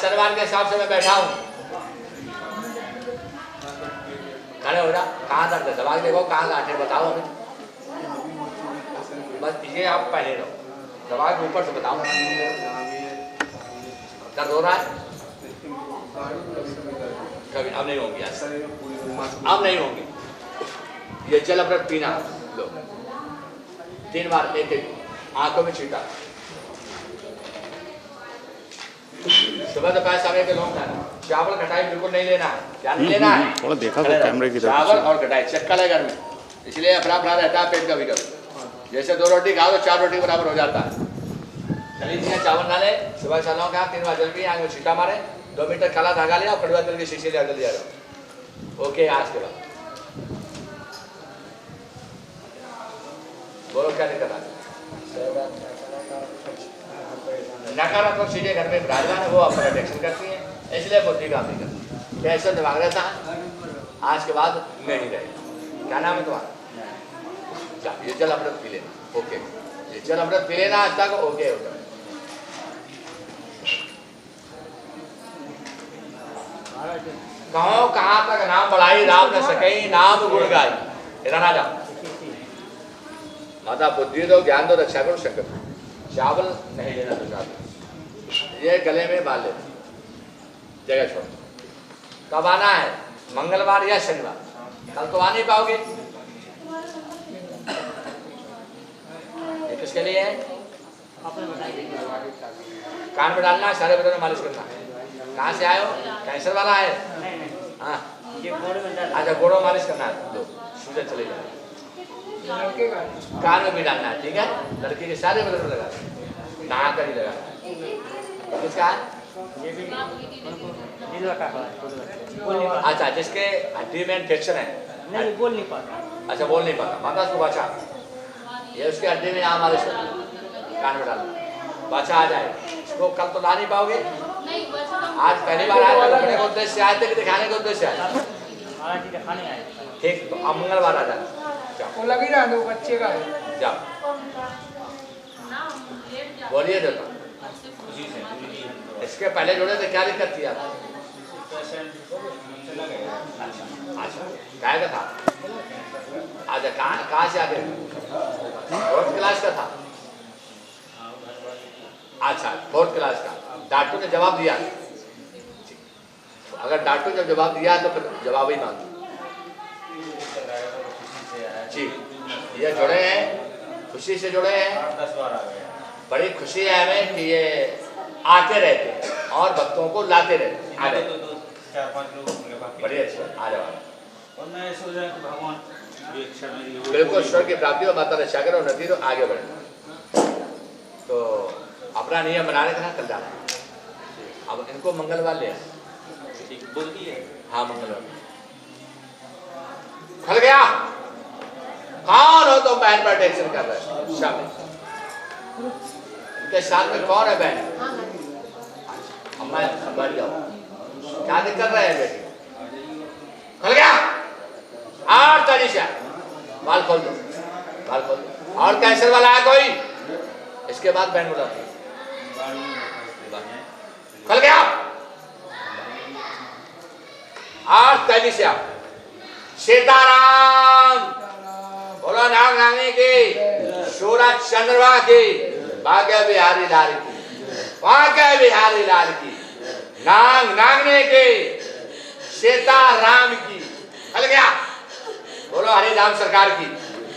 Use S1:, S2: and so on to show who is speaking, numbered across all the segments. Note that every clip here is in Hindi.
S1: शनिवार के हिसाब से मैं बैठा हूँ। खड़े हो जा। कहाँ दर्द है? दबा के देखो कहाँ गांठ है, बताओ हमें। बस ये आप पहले रहो, दबा के ऊपर से बताओ। दर्द हो रहा है? कभी अब नहीं होंगी, अब नहीं होंगी। ये जल अमृत पीना लो 3 बार, एक आंखों में छीटा। सुबह दोपहर समय के लोग चावल खटाई बिल्कुल नहीं लेना है। क्या नहीं लेना है?
S2: थोड़ा देखा तो कैमरे की तरफ।
S1: चावल और खटाई चक्कर है घर में, इसलिए अपना अपना रहता है पेट कभी कभी। जैसे 2 रोटी खाओ तो 4 रोटी बराबर हो जाता है। चलिए चावल ना ले, सुबह चलो क्या 3 बार जल भी आगे छीटा मारे, 2 मीटर काला धागा लिया और कड़वा तेल की शीशी ले दिया जाओ। ओके, आज के बाद बोलो क्या दिक्कत है? नकारात्मक चीजें घर में विराजमान है, वो आपका रिएक्शन करती हैं, इसलिए बुद्धि काम नहीं करती। कैसे दिमाग रहता है? आज के बाद मैं नहीं रहेगा। क्या नाम है तुम्हारा? ये जल अमृत पी लेना। ओके, ये जल अमृत पी लेना आज तक। ओके होगा। कहो कहाँ तक नाम बढ़ाई राम न सके नाम गुण गाई। इधर आ जाओ। माता बुद्धि दो, ज्ञान दो, रक्षा करो, शक्कर। चावल नहीं लेना तो चावल ये गले में बाल लेना, जगह छोड़। कब आना है? मंगलवार या शनिवार। कल तो आ नहीं पाओगे। ये किसके लिए है? कान में डालना, सारे बदन में मालिश करना। कहाँ से आए हो? कैंसर वाला है? हाँ, अच्छा गोड़ों मालिश करना है। लो सूजन चले जाए। कान में भी डालना है, ठीक है? लड़के के सारे बदन में लगा, नहा कर ही लगा। किसका है? अच्छा, जिसके हड्डी में इन्फेक्शन है, नहीं बोल नहीं पाता। अच्छा, बोल नहीं पाता, माता उसको बचा। ये उसके हड्डी में यहाँ मालिश करना, कान में डालना, बचा आ जाए। इसको कल तो ला नहीं पाओगे। आज पहली बार आए, रखने के उद्देश्य से आए थे कि दिखाने के उद्देश्य से आए? ठीक, तो अब मंगलवार आ जाए।
S3: वो लग ही रहा है बच्चे का।
S1: जाओ, बोलिए देता। इसके पहले जोड़े थे, क्या दिक्कत थी आपको? अच्छा, क्या का था? अच्छा, कहाँ से आगे? 4th क्लास का था। अच्छा, 4th क्लास का। डॉक्टर ने जवाब दिया। अगर डॉक्टर ने जवाब दिया तो फिर जवाब ही मांगो जी। ये जुड़े हैं, खुशी से जुड़े हैं। बड़ी खुशी है हमें कि ये आते रहते हैं और भक्तों को लाते रहते हैं। आ जाओ, बड़ी अच्छी, आ जाओ। बिल्कुल ईश्वर की प्राप्ति हो, माता रक्षा करो, नदी तो आगे बढ़े। तो अपना नियम बनाने का कल जाना। अब इनको मंगलवार ले बोलती है। हाँ, मंगलवार खल गया। कौन हो तुम? बहन पर टेंशन कर रहे हो? इनके साथ में कौन है बहन? अम्मा बढ़ जाओ। क्या दिक्कत रहे है बेटी? खल गया। और तरीशा बाल खोल दो, बाल खोल दो। और कैंसर वाला है कोई? इसके बाद बहन बुलाती है। खल गया। और तरीशा सीताराम बोलो, नाग नागनी की, सूरज चंद्रमा की, भाग्य बिहारी लाल की, भाग्य बिहारी लाल की, नाग नागनी की, सीताराम की। चल गया। बोलो हरिराम सरकार की।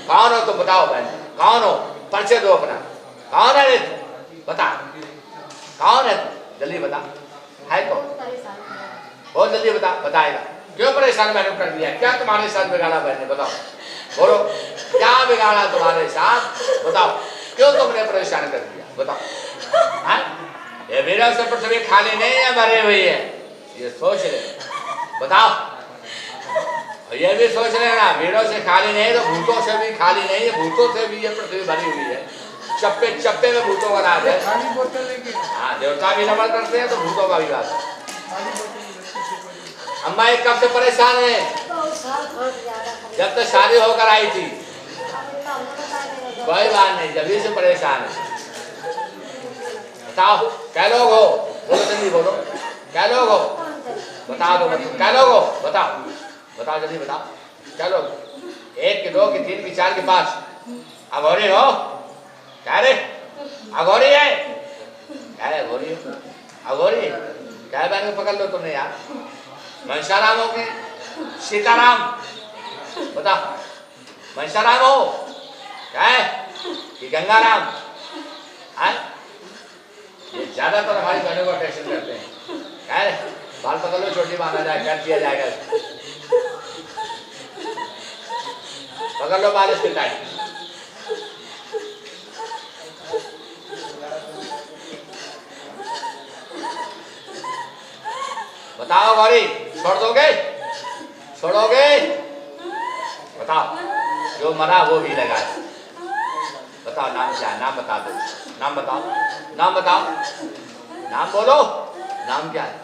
S1: कौन हो तुम? बताओ बहन, कौन हो? परिचय दो अपना। कौन है रे? बता, कौन है? जल्दी बता। है कौन? बहुत जल्दी बता। बताएगा। क्यों परेशान मैंने कर दिया? क्या तुम्हारे साथ बिगाड़ा बहन ने? बताओ, बोलो क्या बिगाड़ा तुम्हारे साथ? बताओ, क्यों तुमने परेशान कर दिया? बताओ। ये मेरा सब पृथ्वी खाली नहीं है, भरे हुई है, ये सोच ले। बताओ, ये भी सोच लेना, भीड़ों से खाली नहीं तो भूतों से भी खाली नहीं है। भूतों से भी ये पृथ्वी भरी हुई है। चप्पे चप्पे में भूतों का राज है। हाँ, देवता भी नमन करते हैं तो भूतों का भी राज है। अम्मा एक कब से परेशान है? जब तक शादी होकर आई थी। कोई बात नहीं, जब से परेशान है। बताओ, क्या लोग हो? बोलो जल्दी बोलो। क्या लोग हो? बता दो क्या लोग हो? बताओ बताओ जल्दी बताओ क्या लोग? एक की दो की तीन की चार की पांच। अघोरी हो क्या रे? अघोरी है क्या है? अघोरी हो अघोरी क्या बहन को पकड़ लो तुमने यार। मनसाराम हो के सीताराम बता मनसाराम हो क्या है कि गंगाराम है? ये ज्यादातर हमारी बहनों को टेंशन करते हैं क्या है? बाल पकड़ लो छोटी बांधा जाए कर दिया जाएगा पकड़ लो बाल इसके टाइट। बताओ गौरी छोड़ दोगे? छोड़ोगे? बताओ जो मरा वो भी लगा। बताओ नाम क्या है? नाम बता दो। नाम बताओ नाम बताओ नाम बोलो। नाम क्या है?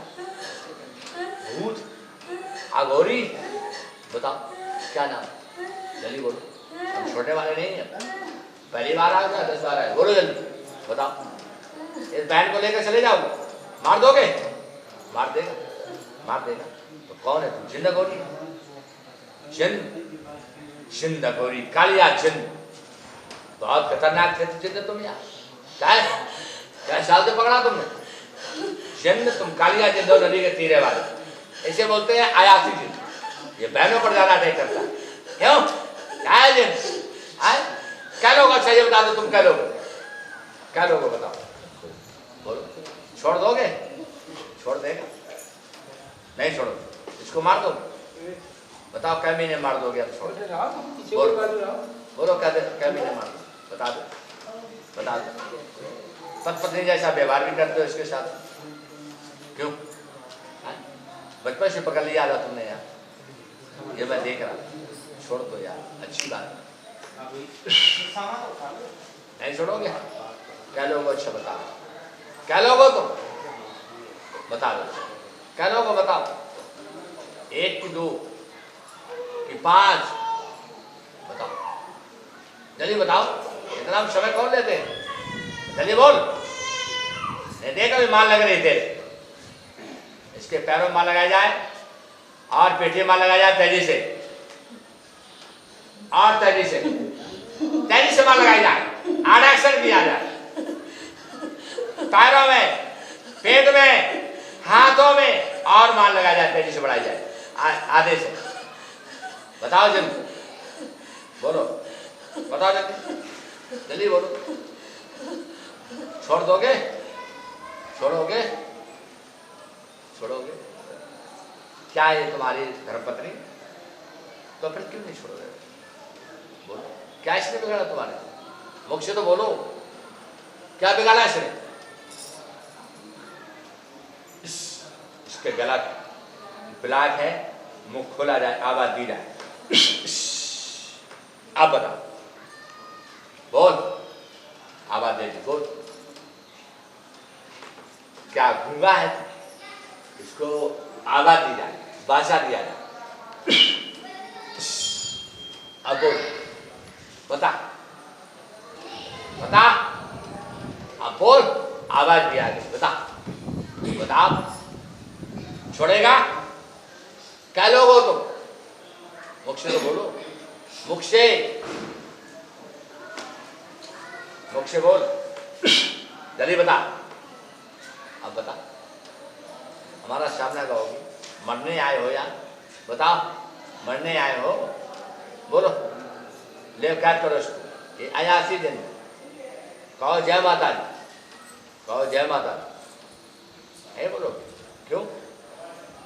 S1: भूत अघोरी बताओ क्या नाम? जल्दी बोलो। हम छोटे वाले नहीं है पहली बार आ गया 10 बार आए बोलो जल्दी बताओ। इस बहन को लेकर चले जाओगे मार दोगे? मार देगा मार देगा। तो कौन है तुम? जिंद अघोरी जिंद अघोरी कालिया जिंद। बहुत खतरनाक थे जिंद तुम यार। क्या साल से पकड़ा तुमने? जिंद तुम कालिया जिंद नदी के तीरे वाले इसे बोलते हैं आयासी जिंद। ये बहनों पर ज्यादा अटैक करता है क्यों? क्या है जिंद? क्या लोग? अच्छा ये बता दो तुम क्या लोग? क्या लोग बताओ बोलो। छोड़ दोगे? छोड़ देगा नहीं छोड़ो इसको मार दो। बताओ क्या महीने मार दोगे? अब छोड़ बोलो क्या महीने मार दो? बता दो पत्नी जैसा व्यवहार भी करते हो इसके साथ क्यों? बचपन से पकड़ लिया था तुमने यार। ये मैं देख रहा। छोड़ दो यार अच्छी बात नहीं छोड़ोगे? क्या लोग? अच्छा बताओ क्या लोग हो तुम? बता दो क्या लोग हो? बताओ। एक की दो की पांच बताओ जल्दी बताओ। इतना समय कौन लेते हैं? जल्दी बोल। नहीं देखा भी माल लग रही तेरे। इसके पैरों में माल लगाया जाए और पेटी में माल लगाया जाए तेजी से और तेजी से माल लगाई जाए। 8 एक्शन किया जाए पैरों में पेट में हाथों में और माल लगाया जाए तेजी से बढ़ाई जाए आधे से। बताओ जल्दी बोलो बताओ जल्दी बोलो। छोड़ दोगे? छोड़ोगे? छोड़ोगे? क्या ये तुम्हारी धर्मपत्नी? तो फिर क्यों नहीं छोड़ोगे? बोलो क्या इसने बिगाड़ा तुम्हारे? मुख से तो बोलो क्या बिगाड़ा इसने? इसके गला ब्लैक है मुख खोला जाए आवाज दी जाए। अब बताओ बोल आवाज दे दी बोल। क्या गूंगा है? इसको आवाज दी जाए भाषा दिया जाए। अब बोल बता बता अब बोल आवाज दिया जाए बता बता। छोड़ेगा? क्या लोग हो तुम? मुख से तो बोलो मुख से बोल जल्दी बता। अब बता हमारा सामना कहोगी मरने आए हो यार? बताओ मरने आए हो? बोलो ले कैद करो इसको। ये अयासी दिन कहो जय माता दी कहो जय माता दी। नहीं बोलो क्यों?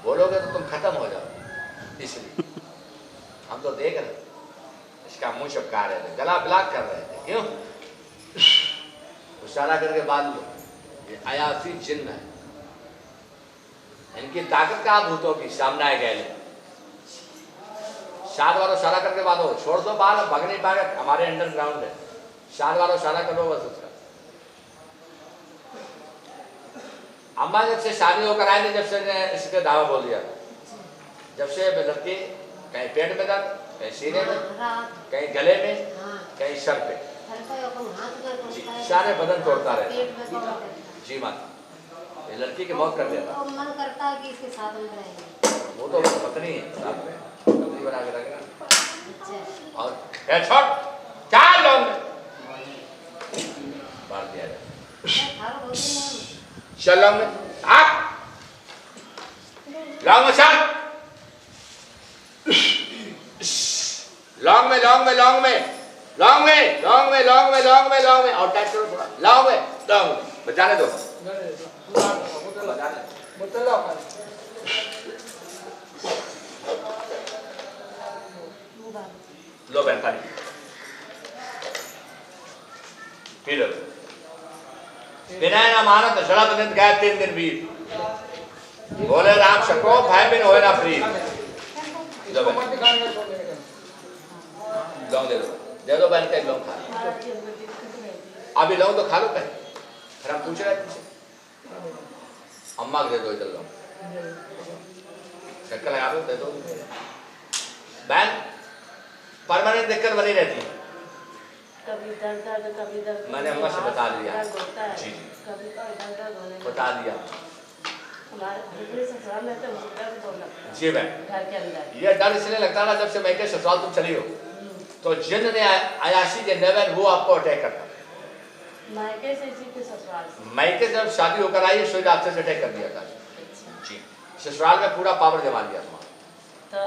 S1: बोलोगे तो तुम खत्म हो जाओ इसलिए। हम तो देख रहे इसका मुंह चपका रहे थे गला ब्लॉक कर रहे थे क्यों? इशारा करके बांध लो। ये अयासी जिन्न है। इनकी ताकत का भूतों की सामने आए गए 7 बार इशारा करके बांधो। छोड़ दो बाल भाग नहीं पाएगा हमारे अंडरग्राउंड है। 7 बार इशारा करो बस उसका। अम्मा जब से शादी होकर आए थे जब से इसके दावा बोल दिया जब से लड़की कहीं पेट में दर्द कहीं सीने में कहीं गले में कहीं सर पे सारे बदन तोड़ता रहे। जी माता ये लड़की की मौत कर देता।
S2: तो मन करता है कि इसके साथ में रहेंगे।
S1: वो तो पत्नी है, साथ में पत्नी बना के रखेगा।
S2: अच्छा
S1: और ये छोड़, चार लोग मार दिया जाए।
S2: थारो बहुत दिन
S1: चल लॉन्ग में, आग, लॉन्ग में चल, लॉन्ग में, लॉन्ग में, लॉन्ग में, लॉन्ग में, लॉन्ग में, लॉन्ग में, लॉन्ग में, लॉन्ग में, और टाइट करो थोड़ा, लॉन्ग में, लॉन्ग में, बजाने दो, बजाने,
S3: बोतल लाओ कर।
S1: लो बहन पानी, पी लो। बिना ना मानो तो शराब बंद गए 3 दिन बीत। बोले राम शको भाई बिन होए ना फ्री। लो
S3: इसको
S1: बहन,
S3: मत खाने का छोड़ देने का।
S1: लौंग दे दो बहन का एक लौंग खा लो। अभी लौंग तो खा लो पहले, फिर हम पूछ रहे हैं तुमसे। अम्मा को दे दो इधर लौंग, चक्कर लगा दो, दे दो बहन। परमानेंट दिक्कत बनी रहती है।
S4: कभी दर्द कभी दर्द।
S1: मैंने अम्मा से बता दिया। जी
S4: कभी दर्द होने
S1: बता दिया।
S4: हमारे दूसरे ससुराल में तो मुझे दर्द होना
S1: जी बहन,
S4: घर के अंदर।
S1: ये डर इसलिए लगता था जब से मैं के ससुराल तुम चली हो तो जिन ने अयाशी के नेवन वो आपको अटैक करता।
S4: मायके से इसी के ससुराल से।
S1: मैं के जब शादी होकर आई सुई आपसे अटैक कर दिया था। जी ससुराल में पूरा पावर जमा दिया तुम्हारा।
S4: तो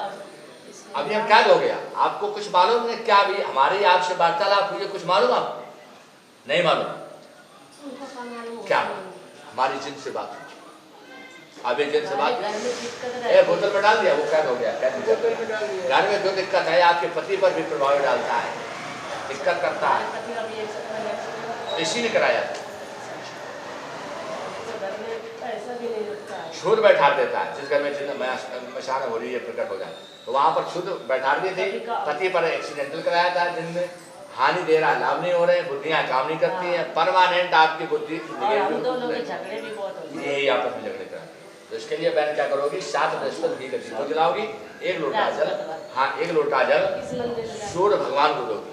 S1: अभी हम क्या हो गया, आपको कुछ मालूम नहीं क्या? भी हमारी आपसे वार्तालाप हुई है, कुछ मालूम आपको? नहीं मालूम?
S2: उनको सामान
S1: क्या हमारी जिन से बात हुई? अभी जिन से बात
S4: घर में दिक्कत
S1: ए
S4: रहती
S1: बोतल में डाल दिया, वो कैद हो गया। कैद
S3: बोतल में डाल दिया।
S1: घर में जो दिक्कत है आपके पति पर भी प्रभाव डालता है, दिक्कत करता है।
S4: पति का भी एक सपना
S1: इसी ने कराया था।
S4: तो घर में पैसा भी नहीं रुकता है।
S1: छुद बैठा देता है। जिस घर में जिन मशान हो रही है प्रकट हो जाए तो वहां पर छुद बैठा दिए थे। पति पर एक्सीडेंटल कराया था, जिनमें हानि दे रहा, लाभ नहीं हो रहे, बुद्धियां काम नहीं करती हैं, परमानेंट आपकी बुद्धि
S4: और हम दोनों के झगड़े भी बहुत होते हैं।
S1: यही आपस में झगड़े कराते। तो इसके लिए बहन क्या करोगी, 7 बृहस्पति घी का दीपक जलाओगी, 1 लोटा जल, हाँ 1 लोटा जल
S4: किस मंदिर में जाए?
S1: सूर्य भगवान को दोगी,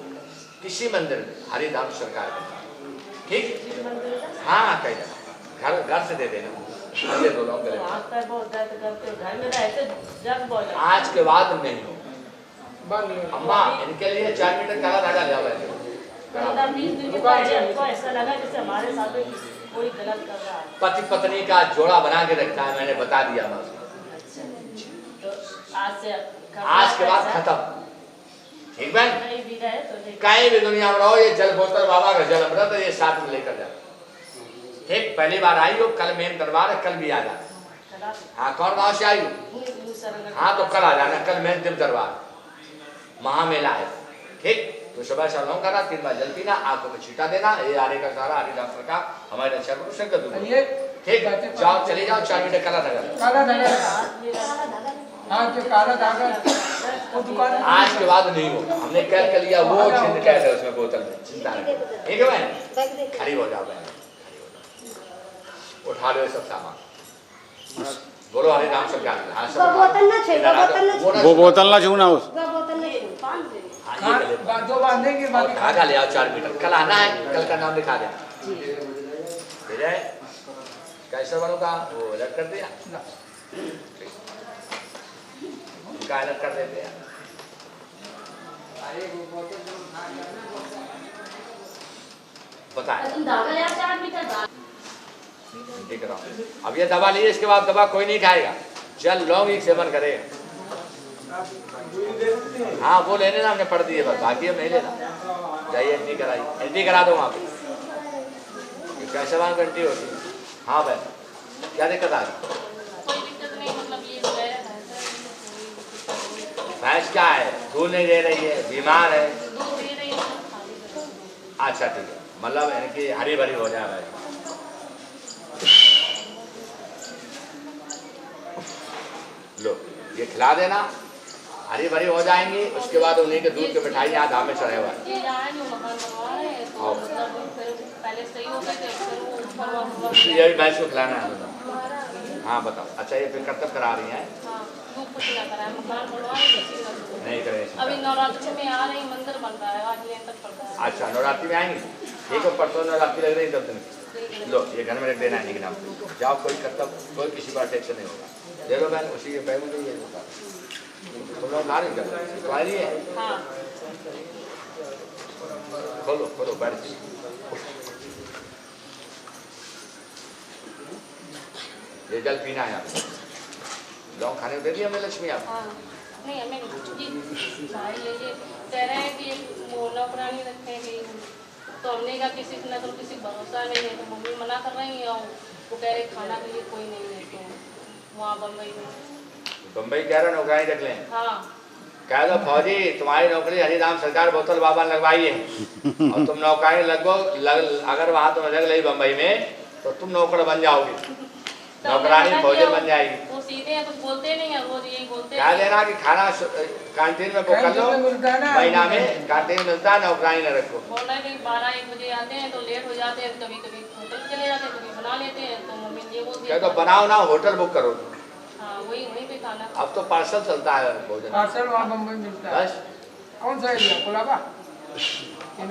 S1: किसी मंदिर में, हरिधाम सरकार में, ठीक?
S4: किस मंदिर में जाए?
S1: हाँ कहीं घर घर से दे देना, दे दो लोग गले में।
S4: वहाँ पर बहुत दर्द करते हैं। घर में रहते जब बहुत
S1: आज के बाद नहीं हो।
S3: बंद नहीं होता।
S1: अम्मा इनके लिए 4 मीटर काला धागा ले आओ।
S4: 15-20 दिन के बाद हमको ऐसा लगा जैसे हमारे साथ में कोई गलत कर रहा है।
S1: पति पत्नी का जोड़ा बना के रखा है, मैंने बता दिया बस।
S4: तो
S1: आज के बाद खत्म, ठीक बहन?
S4: कहीं भी रहे तो नहीं।
S1: कहीं भी दुनिया में रहो, ये जल बोतल बाबा का जल अमृत है, ये साथ में लेकर जाओ, ठीक? पहली बार आई हो, कल मेन दरबार है, कल भी आ जाना। हाँ कौन गाँव से आई हो? हाँ तो कल आ जाना, कल मेन दिव दरबार महामेला है, ठीक? तो सुबह शाम करना, 3 बार जल पीना, आंखों में छींटा देना, ये आने का सारा हरिदास का हमारे अच्छा गुरु शंकर दूर,
S3: ये
S1: ठीक? जाओ चले जाओ, 4 मीटर काला धागा।
S3: काला धागा।
S2: काला धागा
S3: हाँ जो काला धागा वो दुकान में।
S1: आज के बाद नहीं हो, हमने कैद कर लिया, वो चिन्ह कैद है उसमें बोतल में, चिंता नहीं, ठीक है बहन?
S2: बैग दे
S1: खड़ी हो जाओ बहन, खड़ी हो जाओ, उठा लो ये सब सामान, बोलो हरे नाम से ज्ञान। हाँ सब
S2: वो बोतल ना छे, वो बोतल ना छे।
S5: वो बोतल ना छूना उस
S2: वो बोतल नहीं छू।
S1: हाँ ये गले में।
S3: दो बांधेंगे
S1: और
S3: बाकी
S1: धागा ले आओ 4 मीटर, कल आना है, कल का नाम लिखा देना, ठीक है? कैसे वालों का वो अलग कर दिया, उनका अलग कर देते हैं। बताए ठीक है। अब ये दवा ली, इसके बाद दवा कोई नहीं खाएगा, चल लौंग ही सेवन करेगा। हाँ वो लेने ना, हमने पढ़ दिए बस, बाकी हम नहीं लेना। जाइए एंट्री कराइए, एंट्री करा दो वहाँ पे। कैसे वहाँ एंट्री होती है? हाँ बहन क्या दिक्कत आ गई?
S4: कोई दिक्कत नहीं, मतलब ये जो है
S1: भैंस क्या है, दूध नहीं दे रही है, बीमार है?
S4: दूध दे रही है।
S1: अच्छा ठीक है, मतलब इनकी हरी भरी हो जाए भाई। लो ये खिला देना, हरी भरी हो जाएंगी। उसके बाद उन्हीं के दूध के मिठाई यहाँ धाम में चढ़े हुए हैं।
S4: ये यहाँ जो मकान बनवा रहे हैं तो मतलब फिर पहले सही हो गए थे, फिर वो ऊपर हुआ।
S1: ये भी भैंस को खिलाना है बताओ। हाँ बताओ। अच्छा ये फिर कर्तव्य करा रही हैं?
S4: हाँ, धूप कुछ ना कराए, मकान बनवा रहे हैं, किसी का
S1: नहीं करें।
S4: अभी नवरात्रि में आ रही, मंदिर बन रहा है, आज लेन तक पड़ता है।
S1: अच्छा नवरात्रि में आएंगी, ठीक है? परसों नवरात्रि लग रही है 10 दिन।
S4: के
S1: लो ये घर में रख देना है इनके नाम पे। जाओ कोई कर्तव्य कोई किसी पर टेंशन नहीं होगा। दे दो बहन उसी के पैर में ये होगा। तुम लोग ना नहीं कर तुम्हारी है।
S4: हाँ
S1: खोलो खोलो बैठ जाओ। ये जल पीना है आपको। लौंग खाने को दे दिया हमने लक्ष्मी आप।
S4: हाँ नहीं हमें जी भाई लीजिए कह रहे हैं कि मोला पुरानी रखे कि तो हमने कहा किसी न तो किसी भरोसा नहीं है तो मम्मी मना कर रही है और वो कह रहे खाना के लिए कोई नहीं है तो वहाँ बम्बई में।
S1: बम्बई कह रहे नौकरानी रख लें।
S4: हाँ
S1: कह दो फौजी तुम्हारी नौकरी हरिराम सरकार बोतल बाबा लगवाई है और तुम नौकरानी अगर वहाँ तुम लग गई बम्बई में तो तुम नौकर बन जाओगी। नौकरानी फौजी बन जाएगी।
S4: वो सीधे हैं कुछ बोलते नहीं है रोज यही बोलते
S1: कह देना कि खाना कैंटीन में बुक कर लो महीना में कैंटीन मिलता है नौकरानी न रखो।
S4: बोल रहे कि 12-1 बजे आते हैं तो लेट हो जाते हैं कभी कभी होटल चले जाते हैं कभी बना लेते हैं तो मम्मी ये बोलती
S1: कह दो बनाओ ना होटल बुक करो।
S4: हाँ वहीं पे खाना।
S1: अब तो पार्सल चलता है भोजन।
S3: पार्सल वहाँ बम्बई मिलता है।
S1: बस
S3: कौन सा एरिया कोलाबा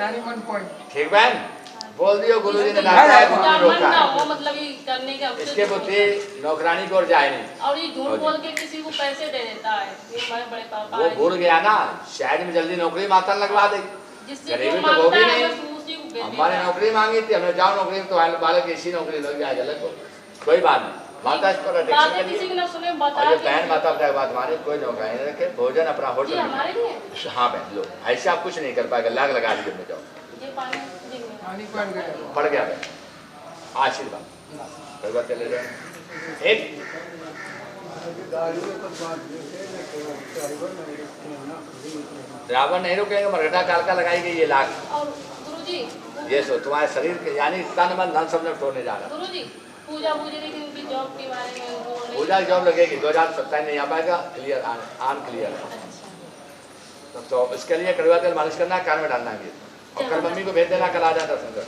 S3: नानी मन पॉइंट।
S1: ठीक बहन बोल दियो गुरुजी ने डांटा है गुरुजी ने रोका है।
S4: वो मतलब ये करने के
S1: इसके बुद्धि नौकरानी की ओर जाए नहीं।
S4: और ये झूठ बोल के किसी को पैसे दे देता है ये हमारे बड़े पापा
S1: वो भूल गया ना शहर में जल्दी नौकरी माता लगवा देगी।
S4: जिससे
S1: गरीबी
S4: जो
S1: तो वो भी
S4: मांगता है
S1: नहीं।
S4: बस उसी को भेज
S1: हमारे
S4: देता है।
S1: नौकरी मांगी थी हमने जाओ नौकरी में तो बालक इसी नौकरी लग जाए गलत को कोई बात नहीं माता इस पर अटेंशन
S4: बातें
S1: करिए।
S4: किसी की ना सुने
S1: और
S4: बता
S1: जो
S4: के-
S1: बहन माता बताए बात हमारे कोई नौकरी नहीं रखे भोजन अपना
S4: जी
S1: होटल में
S4: हमारे लिए
S1: हाँ बहन लो ऐसे आप कुछ नहीं कर पाएगा लाग लगा दीजिए में जाओ
S4: ये पानी जी में।
S3: पानी पड़ गया
S1: पड़ गया बहन आशीर्वाद कोई बात चले जाए एक ड्राइवर नहीं रुकेंगे मरघटा काल का लगाई गई ये लाख
S4: और गुरुजी
S1: ये सो तुम्हारे शरीर के यानी तन मन धन सब छोड़ने जा रहा
S4: गुरुजी पूजा पूजी की उनकी जॉब के बारे में वो नहीं-
S1: पूजा की जॉब लगेगी 2027 नहीं आ पाएगा क्लियर आन क्लियर तो इसके लिए कड़वा तेल मालिश करना कान में डालना है और कल मम्मी को भेज देना कल आ जाता सुंदर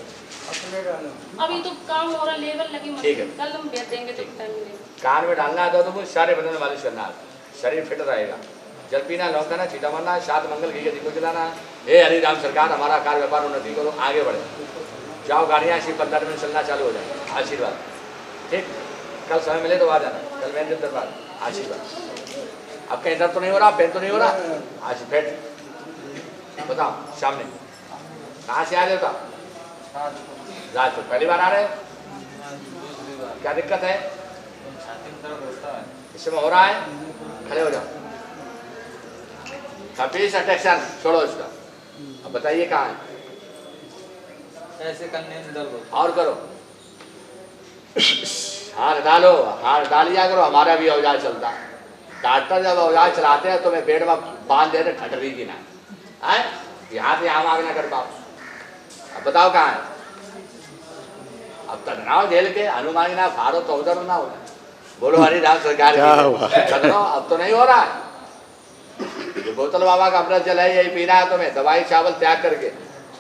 S4: अभी तो काम हो रहा लेबर लगी मत-
S1: ठीक है।
S4: कल हम भेज देंगे तो टाइम मिलेगा।
S1: कान में डालना है तो मुझे सारे बदन में मालिश करना है शरीर फिट रहेगा जल पीना लौंग खाना चीटा मारना है 7 मंगल घी के दीपक जलाना है। हे हरिराम सरकार हमारा कार्य व्यापार उन्नति करो आगे बढ़े जाओ गाड़ियाँ इसी 15 मिनट चलना चालू हो जाए आशीर्वाद ठीक कल समय मिले तो आ जाना कल मैंने दिन दरबार आशीर्वाद अब कहीं दर्द तो नहीं हो रहा पेन तो नहीं हो रहा आज फिट बताओ सामने कहाँ से आ देवता राजपुर पहली बार आ रहे हो क्या दिक्कत है इसमें हो रहा है खड़े हो जाओ कपीस अटेक्शन छोड़ो इसका अब बताइए कहाँ है
S5: ऐसे करने में दर्द होता
S1: और करो हाथ डालो हाथ डालिया करो हमारा भी औजार चलता है डॉक्टर जब औजार चलाते हैं तो मैं पेट में बांध देते ठटरी की ना है यहाँ से यहाँ आगे ना कर पाओ अब बताओ कहाँ है अब तनाव झेल के हनुमान ना फाड़ो तो उधर ना हो बोलो हरिराम सरकार तनाव अब तो नहीं हो रहा है ये बोतल बाबा का अमृत जल है यही पीना है तुम्हें दवाई चावल त्याग करके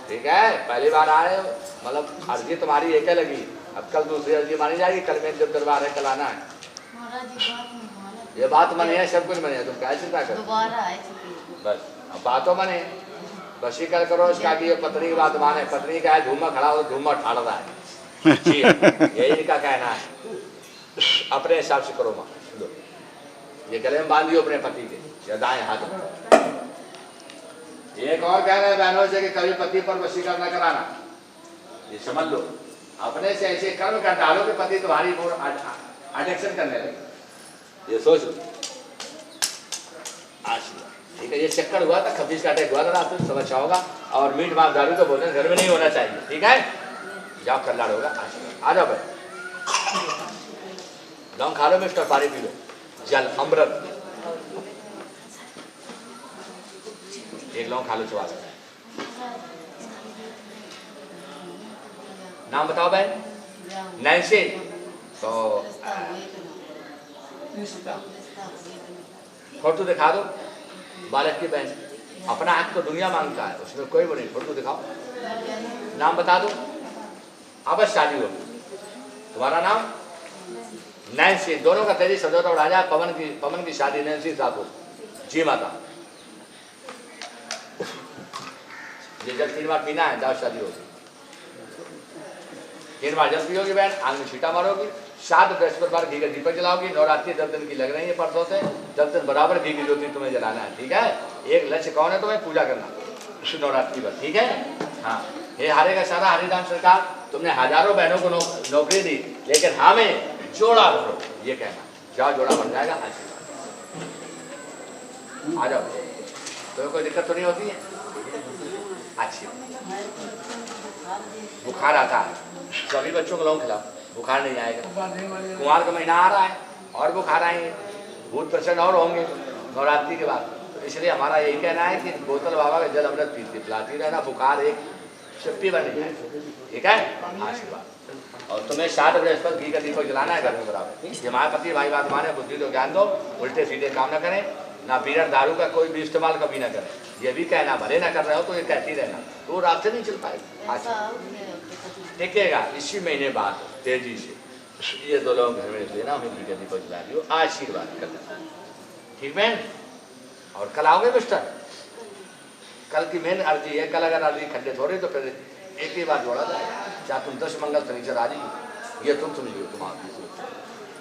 S1: ठीक है पहली बार आ रहे हो मतलब अर्जी तुम्हारी एक है लगी अब कल दूसरी अर्जी मानी जाएगी कल में जब दरबार है कल आना है ये बात मने है सब कुछ मने है तुम क्या चिंता करो बस अब बातों मने बसी कर करो इसका कि ये पत्नी की बात माने पत्नी का है झूमा खड़ा हो झूमा ठाड़ रहा है जी यही इनका कहना है अपने हिसाब से करो माँ लो ये गले में बांध दियो अपने पति के या दाएं हाथ में एक और कह रहे हैं बहनों से कि कभी पति पर वशीकरण न कराना ये समझ लो अपने से ऐसे कर्म कर डालो कि पति तुम्हारी अटेक्शन करने लगे ये सोच लो ठीक है ये चक्कर हुआ था खबीज का अटैक हुआ था रात में समस्या होगा और मीट मांस दारू तो भोजन घर में नहीं होना चाहिए ठीक है जाओ कल्याण होगा आ जाओ भाई लौंग खा लो मिस्टर पानी पी लो जल अमृत एक लौंग खा लो चुआ लो नाम बताओ भाई नैन्सी तो फोटो दिखा दो बालक की बहन अपना आंख तो दुनिया मांगता है उसमें कोई वो नहीं फोटो दिखाओ नाम बता दो अवश्य शादी हो तुम्हारा नाम नैन्सी दोनों का तेजी समझौता उड़ा जाए पवन की शादी नैन्सी ठाकुर जी माता ये जब 3 बार पीना है जाओ शादी होगी 3 बार जल पियोगी बहन, आग में छीटा मारोगी, 7 बृहस्पतिवार घी का दीपक जलाओगी, नवरात्रि 10 दिन की लग रही है परसों से, 10 दिन बराबर घी की ज्योति तुम्हें जलाना है, ठीक है। एक लक्ष्य कौन है, तुम्हें पूजा करना नवरात्रि पर, ठीक है। हाँ, ये हारेगा सारा हरिराम सरकार, तुमने हजारों बहनों को नौकरी दी, लेकिन हमें जोड़ा भरो, ये कहना, जाओ जोड़ा भर जाएगा। आशीर्वाद आ जाओ, तो कोई दिक्कत तो नहीं होती है। अच्छी बुखार आता है, सभी बच्चों को लौंग खिलाओ, बुखार नहीं आएगा। कुमार का महीना आ रहा है और बुखार आएंगे, भूत प्रसन्न और होंगे नवरात्रि के बाद। तो इसलिए हमारा यही कहना है कि बोतल बाबा का जल अमृत पीती पिलाती रहना, बुखार एक चिप्पी बन जाए, ठीक है। आशीर्वाद। और तुम्हें 7 बृहस्पति घी का दीपक जलाना है घर में बराबर। ये महापति भाई बात माने, बुद्धि तो ज्ञान दो, उल्टे सीधे काम न करें, ना बीरन दारू का कोई भी इस्तेमाल कभी ना करें। ये भी कहना, भले ना कर रहे हो तो ये कहती रहना, तो रास्ते नहीं चल पाएगा। टिकेगा इसी महीने बाद तेजी से। ये 2 लोग घर में लेना, हमें घी का दीपक जला दियो, आशीर्वाद करना, ठीक है। और कल आओगे मिस्टर, कल की मेन अर्जी है, कल अगर अर्जी खंडित हो रही तो फिर एक ही बार जोड़ा जाए, चाहे तुम 10 मंगल शनिचर आ जाइए, ये तुम सुन लियो तुम्हारी,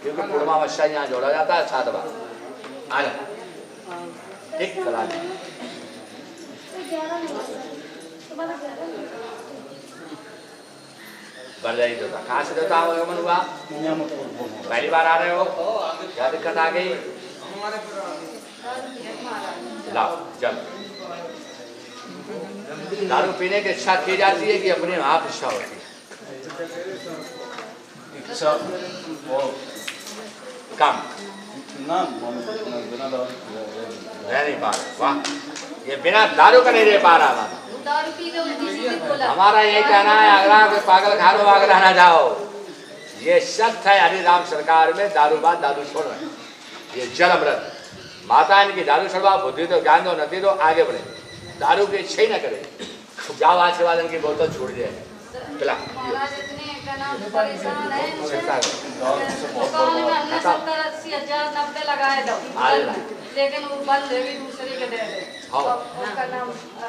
S1: क्योंकि पूर्णमावस्या यहाँ जोड़ा जाता है 7 बार। आ जाओ, ठीक, कल आ जाओ। बरजाई देवता, कहाँ से देवता आगमन हुआ? पहली बार आ रहे हो, क्या दिक्कत आ गई? लाओ जल। दारू पीने की इच्छा की जाती है कि अपने आप इच्छा होती है? इच्छा वो कम ना, रह नहीं पा रहे। वाह, ये बिना दारू का नहीं रह पा रहा। हमारा ये कहना है, अगला कोई पागल खानो आगरा ना जाओ। ये सत्य है, हरिराम सरकार में दारूबाद दारू छोड़ रहे, ये जल अमृत। माता इनकी दारू छुड़वाओ, बुद्धि दो, ज्ञान दो, नती दो, आगे बढ़े, दारू की इच्छा ही ना करे। जाओ आशीर्वाद इनकी बोतल छोड़ जाए, पिला
S4: परेशान है, लगाए दो, लेकिन वो बंद है, दूसरे के दे दे।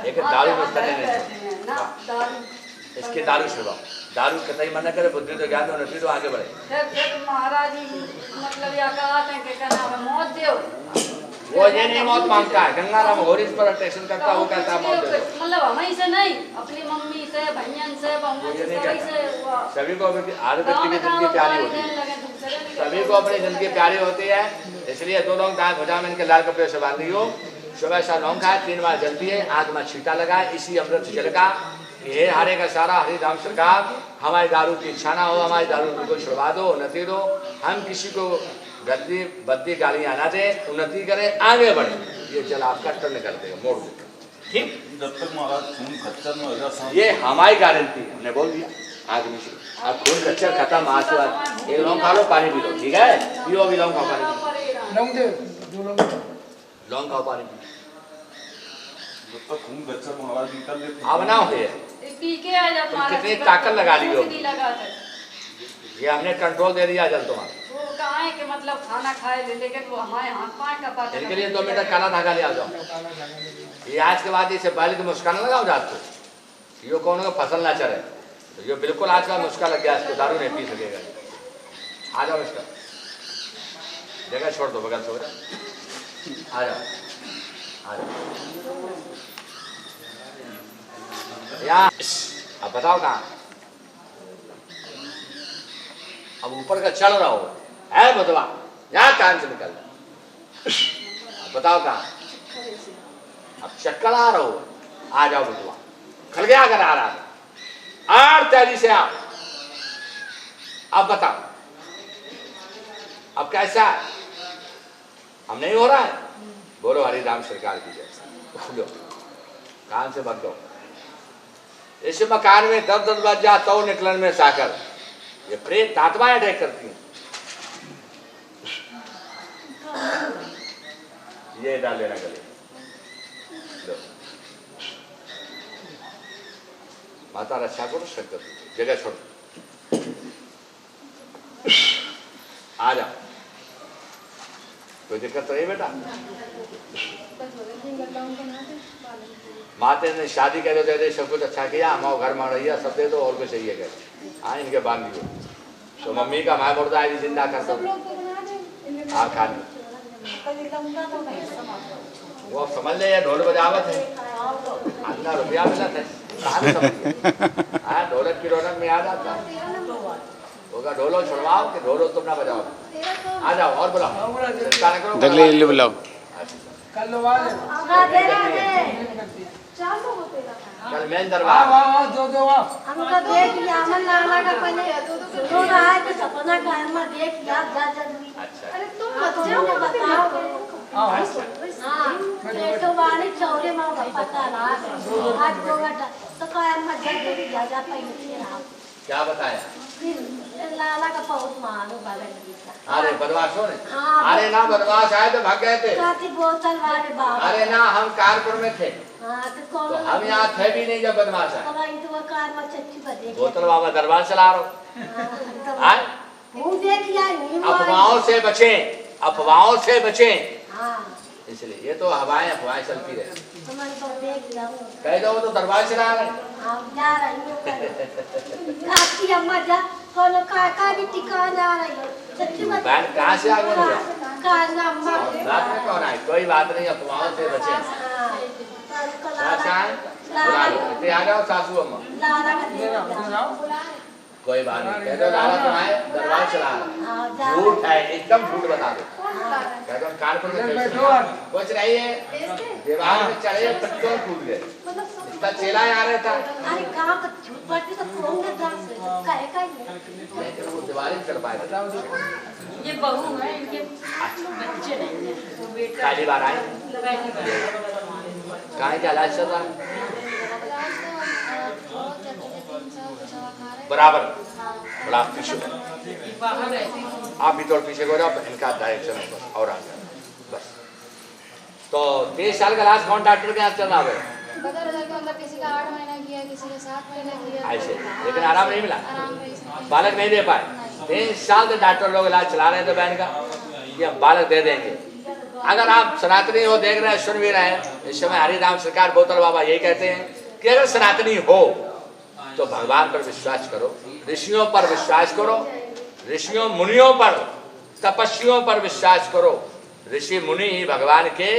S1: लेकिन दारू में इसके दारू छुड़वाओ, दारू कतई मना करे, बुद्धि तो ज्ञान दो, नती दो, आगे बढ़े।
S4: महाराज मतलब या कहते हैं कि मौत दो,
S1: वो ये नहीं मौत मांगता है, गंगाराम होरिस पर अटेंशन करता है, वो कहता है मौत दे दो।
S4: मतलब हमें से नहीं, अपनी मम्मी से, भैयन से, बहू से,
S1: सभी को हर व्यक्ति की जिंदगी प्यारी होती है, सभी को अपनी जिंदगी प्यारी होती है। इसलिए 2 लोग दाएं भुजा में इनके लाल कपड़े से बांध दियो, सुबह शाम लौंग खाए, 3 बार जल पिए, आग में छीटा लगाए, इसी अमृत जल का ये हारे का सारा हरिराम सरकार। हमारी दारू की इच्छा ना हो, हमारी दारू को छुड़वा दो, उन्नति दो, हम किसी को गद्दी बद्दी गालियां ना दे, उन्नति करें, आगे बढ़े। ये जल आपका टर्न कर देगा, मोड़ देगा, ठीक।
S5: जब तक महाराज खून खच्चर में हो जाए,
S1: ये हमारी गारंटी है, हमने बोल दिया आगे में से। अब खून खच्चर खत्म, आंसू एक लौंग खा लो, पानी पी लो, ठीक है। पियो भी लौंग खाओ, पानी पी, लौंग खाओ, पानी पी।
S5: जब तक खून खच्चर महाराज निकल ले,
S1: अब ना हो कितनी ताकत लगा ली हो, ये हमने कंट्रोल दे दिया जल तुम्हारा।
S4: वो कहाँ है कि मतलब खाना खाए ले, लेकिन वो हमारे हाथ पाँव का पास।
S1: इनके लिए 2 मीटर काला धागा ले आ जाओ। ये आज के बाद इसे पहले तो मुस्कान लगाओ जात को, यो कौन को फसल ना चले, तो ये बिल्कुल आज का मुस्कान लग गया, इसको दारू नहीं पी सकेगा। आ जाओ मिस्टर, जगह छोड़ दो, बगल से हो जाओ, आ जाओ, आ जाओ। यहाँ अब बताओ कहाँ, अब ऊपर का चढ़ रहा हो है बदवा, यहाँ कान से निकल, अब बताओ कहाँ। अब चक्कर आ रहा हो, आ जाओ बदवा, खल गया अगर आ रहा था, और तेजी से आओ। अब बताओ, अब कैसा है, हम नहीं हो रहा है, बोलो हरिराम सरकार की जय। खुलो, कान से बंद दो। इस मकान में 10-10 बज जाता हो, निकलन में साकर, ये प्रेत आत्माएं अटैक करती हैं। ये डाल लेना गले, माता रक्षा करो, शक्ति जगह छोड़, आ जाओ, कोई दिक्कत तो नहीं बेटा। माते ने शादी करे दे दे, सब कुछ अच्छा किया, हमारे घर में रहिए, सब दे दो, और कुछ चाहिए कर हाँ इनके बांध दियो तो मम्मी का मैं मुर्दा है जिंदा कर दो हाँ खा लो वो अब समझ ले ढोल बजावत है अन्ना रुपया मिला था कहाँ से समझ हाँ ढोलक की रौनक में आ जाता होगा ढोलो छुड़वाओ कि ढोलो तुम ना बजाओ आ जाओ और बुलाओ चिंता न करो
S6: दगले इल्लू बुलाओ
S3: कल वाले
S1: कल मेन
S3: हाँ
S1: दरबार
S3: हाँ दो दो आप
S2: हमको देख लिया अमन लाला का पहले रो रहा है तो सपना का हम देख लिया जल्दी
S1: अच्छा
S2: अरे तुम मत जाओ बताओ
S3: हाँ
S2: हाँ तो वाली चौरे में पता रहा आज दो घंटा तो क्या हम जल्दी जा पाएंगे
S1: क्या बताया
S2: फिर लाला का बहुत मारो बाबा
S1: अरे बदमाशों ने
S2: हाँ।
S1: अरे ना बदमाश आए तो भाग गए थे
S2: काती बोतल वाले बाबा
S1: अरे ना हम कानपुर में थे
S2: हाँ तो
S1: तो
S2: कौन
S1: हम यहाँ थे भी नहीं जब बदमाश आए
S2: अब आई तो वो कार में चच्ची बदे
S1: बोतल बाबा दरबार चला रहा हूँ हाँ?
S2: वो देख लिया नहीं
S1: अफवाहों से बचें अफवाहों से बचें
S2: हाँ
S1: इसलिए ये तो अफवाहें चलती रहे
S2: तुम्हारे को देख लिया
S1: कह दो वो तो दरबार चला रहे
S2: आप जा रही हो आपकी अम्मा जा कोनो काका भी ठिकाना आ रही हो सच्ची बात
S1: बहन कहाँ से आ गए हो?
S2: काना अम्मा
S1: रात में कौन आए कोई बात नहीं अफवाहों से बचें चाचा आए बुला लो इतने आ जाओ सासू अम्मा
S2: लाला का
S1: कोई बात नहीं कह दो लाला तो आए दरबार चला रहा झूठ है एकदम झूठ बता दो कह दो कानपुर में कुछ नहीं है दीवार में चढ़े पेट्रोल टूट गए इसका चेला आ रहा था
S2: अरे गांव का पट्टी तो फोन में जा काहे काहे
S1: लेकिन वो दीवार ही चढ़ पाए
S4: ये बहू है इनके बच्चे नहीं है वो बेटा
S1: पहली बार आए कहाँ क्या इलाज चल रहा है बराबर बड़ा पीछे आप भी थोड़ा पीछे को जाओ इनका डायरेक्शन और आ जाए बस तो 23 साल का इलाज कौन डॉक्टर के यहाँ चल रहा है
S7: किसी का 8 महीना किया किसी का 7 महीना किया
S1: ऐसे लेकिन आराम नहीं मिला
S7: आराम नहीं से
S1: बालक नहीं दे पाए 23 साल से डॉक्टर लोग इलाज चला रहे थे बहन का कि हम बालक दे देंगे अगर आप सनातनी हो देख रहे हैं सुन भी रहे हैं इस समय हरिराम सरकार बोतल बाबा यही कहते हैं कि अगर सनातनी हो तो भगवान पर विश्वास करो ऋषियों पर विश्वास करो ऋषियों मुनियों पर तपस्वियों पर विश्वास करो ऋषि मुनि ही भगवान के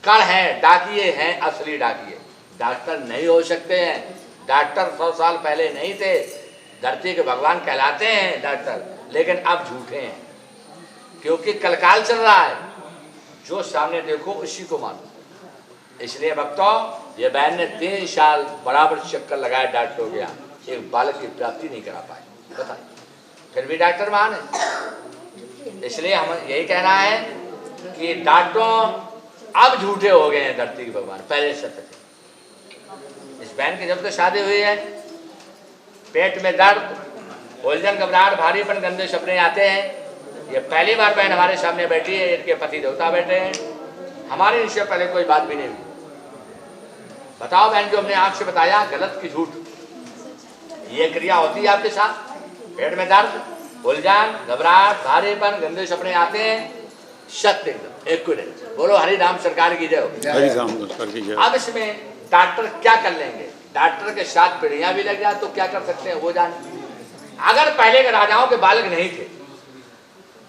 S1: कण हैं डाकिए हैं असली डाकिए डॉक्टर नहीं हो सकते हैं डॉक्टर 100 साल पहले नहीं थे धरती के भगवान कहलाते हैं डॉक्टर लेकिन अब झूठे हैं क्योंकि कलकाल चल रहा है जो सामने देखो उसी को मानो इसलिए भक्तों ये बहन ने 3 साल बराबर चक्कर लगाए डॉक्टरों के यहाँ एक बालक की प्राप्ति नहीं करा पाए बताइए फिर भी डॉक्टर महान है इसलिए हम यही कहना है कि डॉक्टरों अब झूठे हो गए हैं धरती के भगवान पहले सत्य थे इस बहन की जब से शादी हुई है पेट में दर्द उलझन घबराहट भारीपन गंदे सपने आते हैं ये पहली बार बहन हमारे सामने बैठी है इनके पति देवता बैठे हैं हमारे इनसे पहले कोई बात भी नहीं हुई बताओ बहन जो हमने आपसे बताया गलत की झूठ ये क्रिया होती है आपके साथ पेट में दर्द उलझन घबराहट भारीपन गंदे सपने आते हैं सत्य एकदम एक्यूरेट बोलो हरि राम सरकार की जय
S6: हरिराम सरकार की जय
S1: अब इसमें डॉक्टर क्या कर लेंगे डॉक्टर के साथ पीढ़ियां भी लग जाए तो क्या कर सकते हैं वो जाने अगर पहले के राजाओं के बालक नहीं थे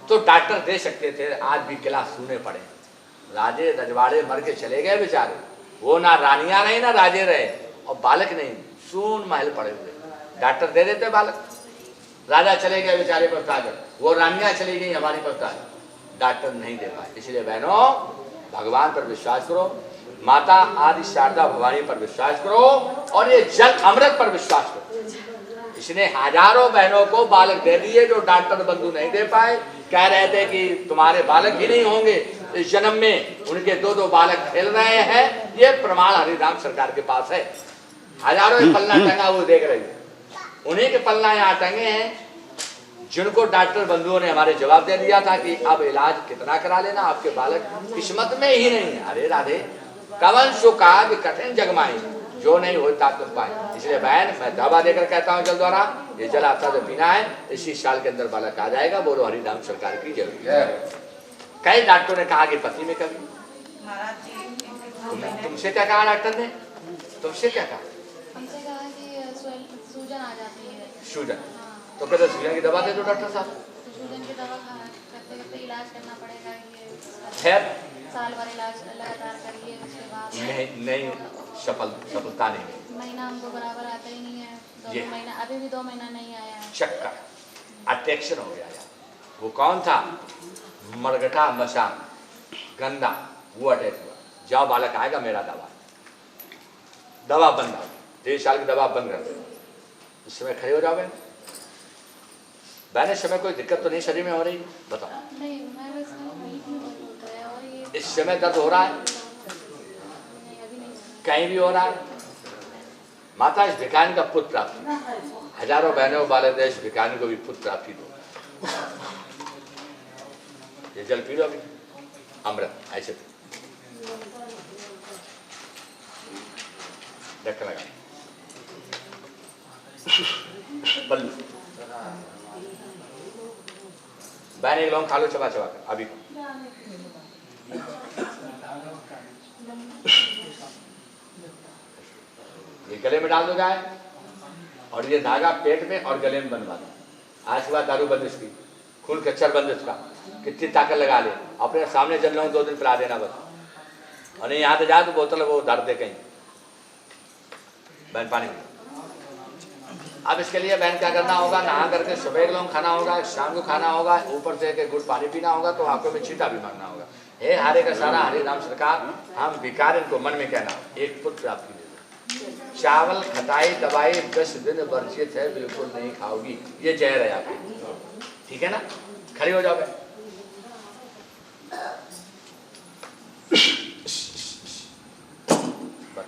S1: तो डॉक्टर दे सकते थे आज भी किला सुने पड़े राजे रजवाड़े मर के चले गए बेचारे वो ना रानियां रहे ना राजे रहे और बालक नहीं सुन महल पड़े हुए डॉक्टर दे देते बालक राजा चले गए बेचारे प्रताप वो रानियां चली गई हमारी प्रताप डॉक्टर नहीं दे पाए इसलिए बहनों भगवान पर विश्वास करो माता आदि शारदा भवानी पर विश्वास करो और ये जल अमृत पर विश्वास करो इसने हजारों बहनों को बालक दे दिए जो डॉक्टर बंधु नहीं दे पाए कह रहे थे कि तुम्हारे बालक ही नहीं होंगे इस जन्म में उनके 2-2 बालक खेल रहे हैं ये प्रमाण हरिराम सरकार के पास है हजारों पल्ला टंगा वो देख रहे हैं उन्हीं के पल्ला यहाँ टंगे हैं जिनको डॉक्टर बंधुओं ने हमारे जवाब दे दिया था कि अब इलाज कितना करा लेना आपके बालक किस्मत में ही नहीं है अरे राधे कवन सुखा कठिन जगमाई जो नहीं होता तुम पाए इसलिए बहन मैं दावा देकर कहता हूँ जल द्वारा ये जल आपका जो पीना है इसी साल के अंदर बालक आ जाएगा बोलो हरिराम सरकार की जरूरी है कई डॉक्टरों ने कहा कि पति में कभी तुमसे क्या कहा डॉक्टर ने तुमसे क्या कहा
S7: हमसे कहा कि सूजन आ जाती है
S1: सूजन,
S7: हाँ
S1: तो कहते सूजन की दवा दे दो डॉक्टर साहब।
S7: तो सूजन की दवा करते करते इलाज करना पड़ेगा ये
S1: खैर
S7: साल भर इलाज लगातार करिए उसके बाद
S1: नहीं सफलता नहीं मिली।
S7: महीना हमको बराबर आता ही नहीं है,
S1: ये।
S7: 2 महीना अभी भी 2 महीना नहीं आया है।
S1: चक्कर अट्रैक्शन हो गया यार। वो कौन था? मरगटा मशान गंदा, वो अटैक हुआ। जाओ बालक आएगा मेरा दवा बंद आओ, 3 साल की दवा बंद कर दो। इस समय खड़े हो जाओ बहन। इस समय कोई दिक्कत तो नहीं शरीर में हो रही? बताओ।
S7: नहीं मैं बस होता है और ये
S1: इस समय दर्द हो रहा है?
S7: नहीं अभी नहीं।
S1: कहीं भी हो रहा है? माता इस भिखारी का पुत्र प्राप्ति, हजारों बहनों वाले देश भिखारी को भी पुत्र प्राप्ति दो। ये जल पी लो अभी, अमृत ऐसे ढक्कन लगा बल्लू। बहन एक लौंग खा लो चबा चबा कर अभी। ये गले में डाल दो गाय, और ये धागा पेट में और गले में बनवा दो। आज के बाद दारू बंद इसकी, खून कच्चर बंद इसका, कितनी ताकत लगा ले। अपने सामने जल लो 2 दिन पिला देना बस, और नहीं यहाँ से जाए तो बोतल वो धर दे कहीं। बहन पानी में। अब इसके लिए बहन क्या करना होगा? नहा करके सुबह लोग खाना होगा, शाम को खाना होगा, ऊपर से के गुड़ पानी पीना होगा, तो आंखों में छींटा भी मारना होगा। हे हरे का सारा हरे राम सरकार, हम भिखारी इनको मन में कहना एक पुत्र प्राप्ति दे दो। चावल खटाई दवाई 10 दिन वर्जित है, बिल्कुल नहीं खाओगी, ये जहर है आपकी। ठीक है ना? खड़ी हो जाओ बहन।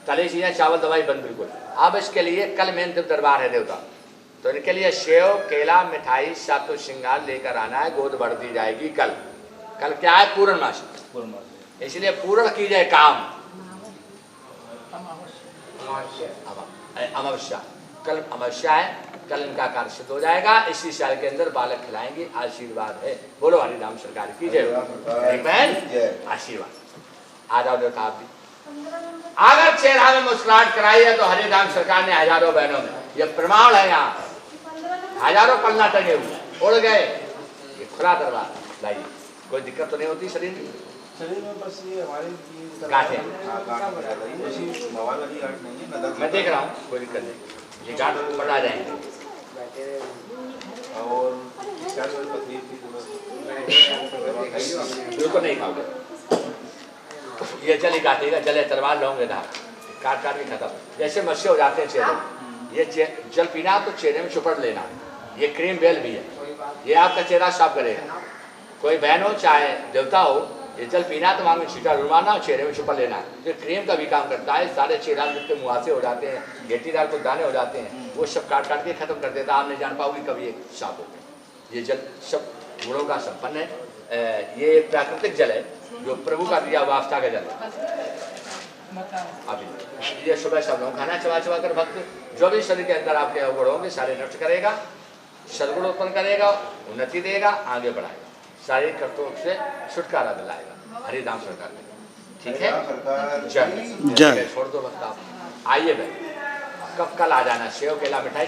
S1: तले चीजें चावल दवाई बंद बिल्कुल। अब इसके लिए कल मेन दरबार है देवता, तो इनके लिए सेव केला मिठाई सातों श्रृंगार लेकर आना है। गोद बढ़ दी जाएगी कल। कल क्या है? पूर्णमासी, इसलिए पूर्ण की जाए काम। अमावस्या, कल अमावस्या है, कल इनका कार्य सिद्ध हो जाएगा। इसी साल के अंदर बालक खिलाएंगे, आशीर्वाद है। बोलो हरिनाम सरकार की जय। बहन आशीर्वाद। आ जाओ देवता आप भी। अगर चेहरा में मुस्कुराहट कराई है तो हरिनाम सरकार ने हजारों बहनों में, ये प्रमाण है। यहाँ हजारों पन्ना टंगे हुए उड़ गए। ये खुला दरबार लाइए, कोई दिक्कत तो नहीं होती शरीर में?
S5: शरीर में बस ये हमारे
S1: गांठें। मैं देख रहा हूँ, कोई दिक्कत नहीं। ये गांठ बढ़ा जाएंगे
S5: और
S1: बिल्कुल नहीं खाओगे। ये जल ही काटेगा, जल है तलवार लौंगे धार, काट काट के खत्म। जैसे मच्छे हो जाते हैं चेहरे, ये जल पीना तो चेहरे में चुपड़ लेना। ये क्रीम बेल भी है, ये आपका चेहरा साफ करेगा। कोई बहन हो चाहे देवता हो, ये जल पीना तो मांग छीटा रुमाना और चेहरे में चुपड़ लेना। ये क्रीम का भी काम करता है। सारे चेहरा जितने मुहासे हो जाते हैं, घेटीदार को दाने हो जाते हैं, वो सब काट काट के खत्म कर देता। आप नहीं जान पाओगे कभी एक साफ हो गया। ये जल सब गुणों का संपन्न है। ये प्राकृतिक जल है, जो प्रभु का दिया वास्ता का जल। अभी ये सुबह सब लोग खाना चबा चबा कर भक्त, जो भी शरीर के अंदर आपके अवगुण होंगे सारे नष्ट करेगा, सद्गुण उत्पन्न करेगा, उन्नति देगा, आगे बढ़ाएगा, शारीरिक कर्तव्य से छुटकारा दिलाएगा। हरिनाम सरकार ने। ठीक है? जय। छोड़ दो भक्त आप। आइए भाई, कब कल आ जाना। सेव केला मिठाई